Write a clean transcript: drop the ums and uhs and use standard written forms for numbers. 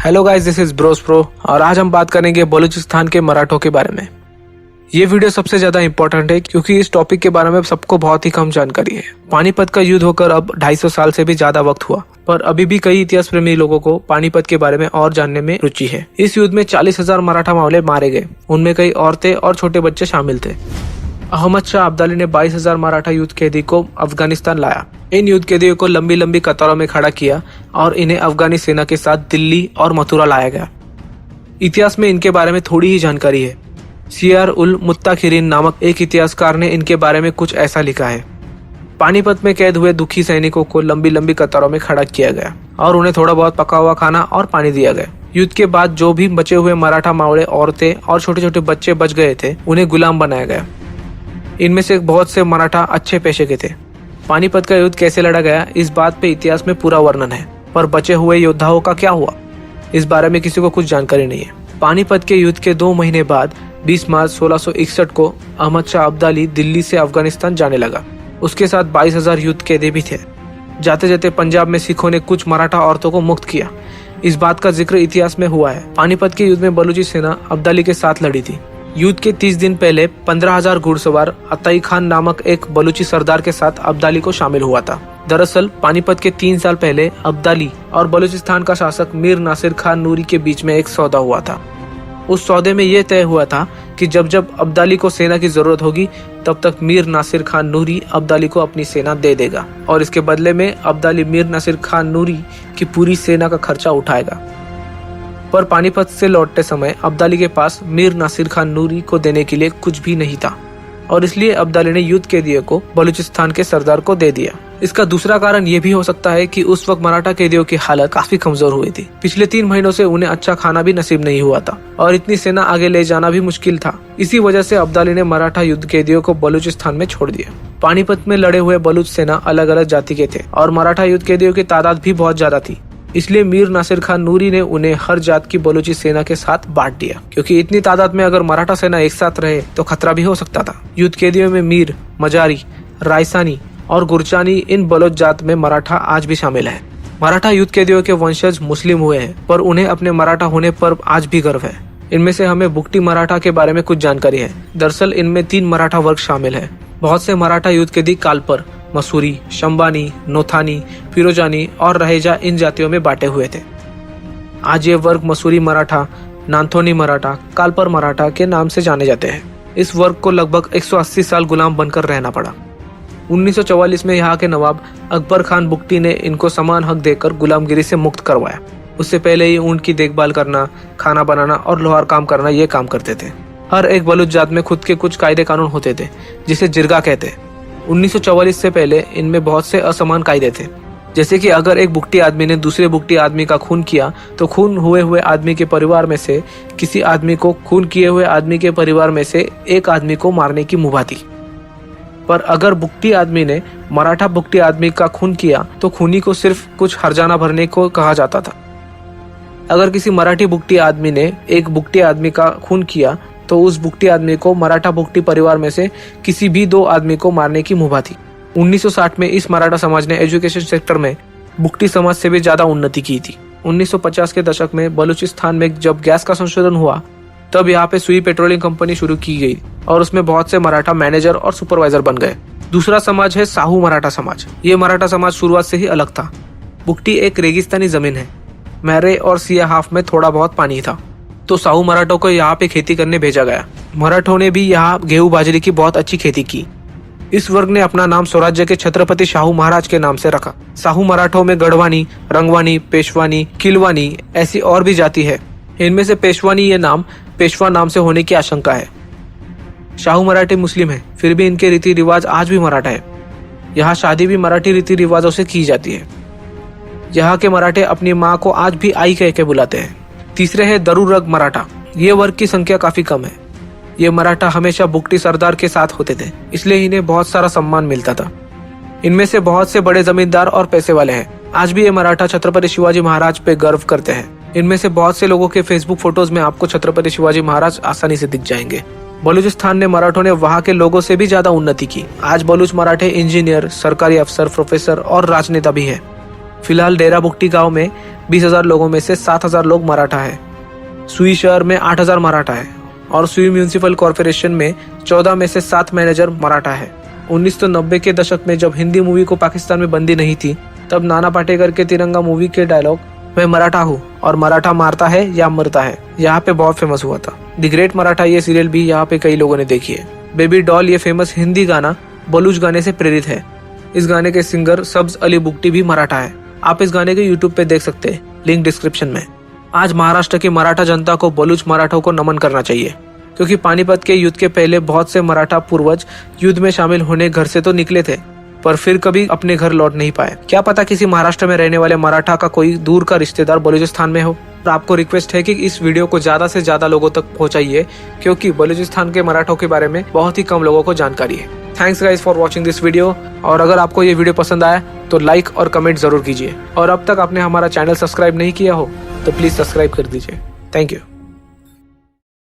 Hello guys, this is Bros pro और आज हम बात करेंगे बलूचिस्तान के मराठों के बारे में। ये वीडियो सबसे ज्यादा इंपॉर्टेंट है क्योंकि इस टॉपिक के बारे में सबको बहुत ही कम जानकारी है। पानीपत का युद्ध होकर अब 250 साल से भी ज्यादा वक्त हुआ, पर अभी भी कई इतिहास प्रेमी लोगों को पानीपत के बारे में और जानने में रुचि है। इस युद्ध में 40,000 मराठा मावले मारे गए, उनमें कई औरतें और छोटे बच्चे शामिल थे। अहमद शाह अब्दाली ने 22,000 मराठा युद्ध कैदी को अफगानिस्तान लाया। इन युद्ध कैदियों को लंबी लंबी कतारों में खड़ा किया और इन्हें अफगानी सेना के साथ दिल्ली और मथुरा लाया गया। इतिहास में इनके बारे में थोड़ी ही जानकारी है। सियार उल मुत्ताखिरीन नामक एक इतिहासकार ने इनके बारे में कुछ ऐसा लिखा है। पानीपत में कैद हुए दुखी सैनिकों को लंबी लंबी कतारों में खड़ा किया गया और उन्हें थोड़ा बहुत पका हुआ खाना और पानी दिया गया। युद्ध के बाद जो भी बचे हुए मराठा मावड़े, औरतें और छोटे छोटे बच्चे बच गए थे, उन्हें गुलाम बनाया गया। इनमें से बहुत से मराठा अच्छे पेशे के थे। पानीपत का युद्ध कैसे लड़ा गया, इस बात पे इतिहास में पूरा वर्णन है, पर बचे हुए योद्धाओं का क्या हुआ, इस बारे में किसी को कुछ जानकारी नहीं है। पानीपत के युद्ध के 2 महीने बाद 20 मार्च 1661 को अहमद शाह अब्दाली दिल्ली से अफगानिस्तान जाने लगा। उसके साथ 22,000 युद्ध कैदी भी थे। जाते जाते पंजाब में सिखों ने कुछ मराठा औरतों को मुक्त किया। इस बात का जिक्र इतिहास में हुआ है। पानीपत के युद्ध में बलूची सेना अब्दाली के साथ लड़ी थी। युद्ध के 30 दिन पहले 15,000 घुड़सवार अताई खान नामक एक बलूची सरदार के साथ अब्दाली को शामिल हुआ था। दरअसल पानीपत के 3 साल पहले अब्दाली और बलूचिस्तान का शासक मीर नासिर खान नूरी के बीच में एक सौदा हुआ था। उस सौदे में यह तय हुआ था कि जब जब अब्दाली को सेना की जरूरत होगी, तब तक मीर नासिर खान नूरी अब्दाली को अपनी सेना दे देगा और इसके बदले में अब्दाली मीर नासिर खान नूरी की पूरी सेना का खर्चा उठाएगा। पर पानीपत से लौटते समय अब्दाली के पास मीर नासिर खान नूरी को देने के लिए कुछ भी नहीं था और इसलिए अब्दाली ने युद्ध कैदियों को बलूचिस्तान के सरदार को दे दिया। इसका दूसरा कारण यह भी हो सकता है कि उस वक्त मराठा कैदियों की हालत काफी कमजोर हुई थी। पिछले 3 महीनों से उन्हें अच्छा खाना भी नसीब नहीं हुआ था और इतनी सेना आगे ले जाना भी मुश्किल था। इसी वजह से अब्दाली ने मराठा युद्ध कैदियों को बलूचिस्तान में छोड़ दिया। पानीपत में लड़े हुए बलूच सेना अलग अलग जाति के थे और मराठा युद्ध कैदियों की तादाद भी बहुत ज्यादा थी। इसलिए मीर नासिर खान नूरी ने उन्हें हर जात की बलूची सेना के साथ बांट दिया, क्योंकि इतनी तादाद में अगर मराठा सेना एक साथ रहे तो खतरा भी हो सकता था। युद्ध कैदियों में मीर, मजारी, रायसानी और गुरचानी, इन बलोच जात में मराठा आज भी शामिल है। मराठा युद्ध कैदियों के वंशज मुस्लिम हुए हैं, पर उन्हें अपने मराठा होने पर आज भी गर्व है। इनमें से हमें बुकटी मराठा के बारे में कुछ जानकारी है। दरअसल इनमें 3 मराठा वर्ग शामिल है। बहुत से मराठा युद्ध कैदी कालपर, मसूरी, शंबानी, नोथानी, फिरोजानी और रहेजा इन जातियों में बांटे हुए थे। आज ये वर्ग मसूरी मराठा, नांथोनी मराठा, कालपर मराठा के नाम से जाने जाते हैं। इस वर्ग को लगभग 180 साल गुलाम बनकर रहना पड़ा। 1944 में यहाँ के नवाब अकबर खान बुकटी ने इनको समान हक देकर गुलामगिरी से मुक्त करवाया। उससे पहले ही ऊंट की देखभाल करना, खाना बनाना और लोहार काम करना ये काम करते थे। हर एक बलूच जात में खुद के कुछ कायदे कानून होते थे, जिसे जिरगा कहते हैं। 1944 से पहले इनमें बहुत से असमान कायदे थे, जैसे कि अगर एक बुकटी आदमी ने दूसरे बुकटी आदमी का खून किया तो खून हुए आदमी के परिवार में से किसी आदमी को खून किए हुए आदमी के परिवार में से एक आदमी को मारने की मुभा थी। पर अगर बुकटी आदमी ने मराठा बुकटी आदमी का खून किया तो खूनी को सिर्फ कुछ हर्जाना भरने को कहा जाता था। अगर किसी मराठी बुकटी आदमी ने एक बुकटी आदमी का खून किया तो उस बुकटी आदमी को मराठा बुकटी परिवार में से किसी भी 2 आदमी को मारने की मुभा थी। 1960 में इस मराठा समाज ने एजुकेशन सेक्टर में बुकटी समाज से भी ज्यादा उन्नति की थी। 1950 के दशक में बलूचिस्तान में जब गैस का संशोधन हुआ, तब यहाँ पे सुई पेट्रोलियम कंपनी शुरू की गई और उसमें बहुत से मराठा मैनेजर और सुपरवाइजर बन गए। दूसरा समाज है साहू मराठा समाज। ये मराठा समाज शुरुआत से ही अलग था। बुकटी एक रेगिस्तानी जमीन है। मैरे और सिया हाफ में थोड़ा बहुत पानी था, तो साहू मराठों को यहाँ पे खेती करने भेजा गया। मराठों ने भी यहाँ गेहूं बाजरे की बहुत अच्छी खेती की। इस वर्ग ने अपना नाम स्वराज्य के छत्रपति शाहू महाराज के नाम से रखा। साहू मराठों में गढ़वानी, रंगवानी, पेशवानी, किलवानी ऐसी और भी जाति है। इनमें से पेशवानी ये नाम पेशवा नाम से होने की आशंका है। शाहू मराठी मुस्लिम है, फिर भी इनके रीति रिवाज आज भी मराठा है। यहाँ शादी भी मराठी रीति रिवाजों से की जाती है। यहाँ के मराठे अपनी माँ को आज भी आई कह के बुलाते हैं। तीसरे है दरुरग मराठा। ये वर्ग की संख्या काफी कम है। ये मराठा हमेशा बुकटी सरदार के साथ होते थे, इसलिए इन्हें बहुत सारा सम्मान मिलता था। इनमें से बहुत से बड़े जमींदार और पैसे वाले हैं। आज भी ये मराठा छत्रपति शिवाजी महाराज पे गर्व करते हैं। इनमें से बहुत से लोगों के फेसबुक फोटोज में आपको छत्रपति शिवाजी महाराज आसानी से दिख जाएंगे। बलूचिस्तान ने मराठों ने वहाँ के लोगों से भी ज्यादा उन्नति की। आज बलूच मराठे इंजीनियर, सरकारी अफसर, प्रोफेसर और राजनेता भी है। फिलहाल डेरा बुक्टी गांव में 20,000 लोगों में से 7,000 लोग मराठा है। सुई शहर में 8,000 मराठा है और सुई म्यूनिसिपल कॉरपोरेशन में 14 में से 7 मैनेजर मराठा है। 1990 के दशक में जब हिंदी मूवी को पाकिस्तान में बंदी नहीं थी, तब नाना पाटेकर के तिरंगा मूवी के डायलॉग मैं मराठा हूँ और मराठा मारता है या मरता है यहाँ पे बहुत फेमस हुआ था। द ग्रेट मराठा ये सीरियल भी यहाँ पे कई लोगों ने देखी है। बेबी डॉल ये फेमस हिंदी गाना बलूच गाने से प्रेरित है। इस गाने के सिंगर सब्ज अली बुक्टी भी मराठा है। आप इस गाने के यूट्यूब पे देख सकते हैं, लिंक डिस्क्रिप्शन में। आज महाराष्ट्र की मराठा जनता को बलूच मराठों को नमन करना चाहिए, क्योंकि पानीपत के युद्ध के पहले बहुत से मराठा पूर्वज युद्ध में शामिल होने घर से तो निकले थे, पर फिर कभी अपने घर लौट नहीं पाए। क्या पता किसी महाराष्ट्र में रहने वाले मराठा का कोई दूर का रिश्तेदार बलूचिस्तान में हो। और आपको रिक्वेस्ट है कि इस वीडियो को ज्यादा से ज्यादा लोगों तक पहुंचाइए, क्योंकि बलूचिस्तान के मराठों के बारे में बहुत ही कम लोगों को जानकारी है। Thanks guys for watching this video. और अगर आपको ये वीडियो पसंद आया तो लाइक और कमेंट जरूर कीजिए। और अब तक आपने हमारा चैनल सब्सक्राइब नहीं किया हो तो प्लीज सब्सक्राइब कर दीजिए। Thank you.